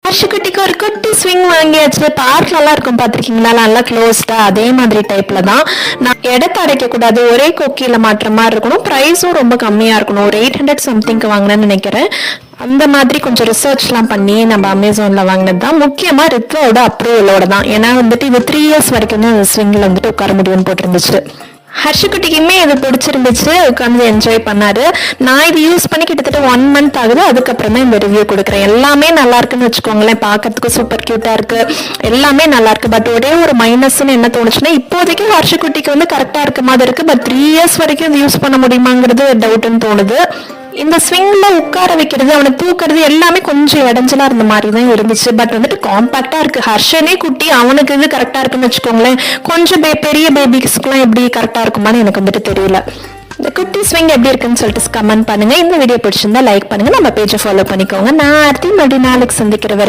ஹர்ஷுக்குட்டிக்கு ஒரு குட்டி ஸ்விங் வாங்கியாச்சு. பார்க்லலாம் இருக்கும் பார்த்துருக்கீங்களா, நல்லா க்ளோஸ்டா அதே மாதிரி டைப்ல தான். நான் இடத்த அடைக்க கூடாது, ஒரே கொக்கியில மாட்டுற மாதிரி இருக்கணும். ப்ரைஸும் ரொம்ப கம்மியா இருக்கணும். ஒரு 800 சம்திங்க்கு வாங்கினேன்னு நினைக்கிறேன். அந்த மாதிரி கொஞ்சம் ரிசர்ச்லாம் பண்ணி நம்ம அமேசான்ல வாங்கினது தான். முக்கியமா ரித்வாவோட அப்ரூவலோட தான். ஏன்னா வந்துட்டு இது 3 இயர்ஸ் வரைக்கும் தான் ஸ்விங்ல வந்துட்டு உட்கார முடியும்னு போட்டிருந்துச்சு. ஹர்ஷுக்குட்டிக்குமே இது பிடிச்சிருந்துச்சு, உட்காந்து என்ஜாய் பண்ணாரு. நான் இது யூஸ் பண்ணி கிட்டத்தட்ட 1 மந்த் ஆகுது. அதுக்கப்புறம் தான் இந்த ரிவ்யூ கொடுக்குறேன். எல்லாமே நல்லா இருக்குன்னு வச்சுக்கோங்களேன். பார்க்கறதுக்கு சூப்பர் கியூட்டா இருக்கு, எல்லாமே நல்லா இருக்கு. பட் ஒரே ஒரு மைனஸ்ன்னு என்ன தோணுச்சுன்னா, இப்போதைக்கு ஹர்ஷுக்குட்டிக்கு வந்து கரெக்டா இருக்க மாதிரி இருக்கு. பட் 3 இயர்ஸ் வரைக்கும் இது யூஸ் பண்ண முடியுமாங்கிறது டவுட்னு தோணுது. இந்த ஸ்விங்ல உட்கார வைக்கிறது, அவனை தூக்குறது எல்லாமே கொஞ்சம் இடைஞ்சலா இருந்த மாதிரி தான் இருந்துச்சு. பட் வந்துட்டு காம்பாக்டா இருக்கு. ஹர்ஷனே குட்டி, அவனுக்கு இது கரெக்டா இருக்குன்னு வச்சுக்கோங்களேன். கொஞ்சம் பெரிய பேபிஸ்க்குலாம் எப்படி கரெக்டா இருக்குமான்னு எனக்கு வந்துட்டு தெரியல. இந்த குட்டி ஸ்விங் எப்படி இருக்குன்னு சொல்லிட்டு கமெண்ட் பண்ணுங்க. இந்த வீடியோ பிடிச்சிருந்தா லைக் பண்ணுங்க, நம்ம பேஜை ஃபாலோ பண்ணிக்கோங்க. நான் அடுத்த மறுபடியும் நாளைக்கு சந்திக்கிற வரைக்கும்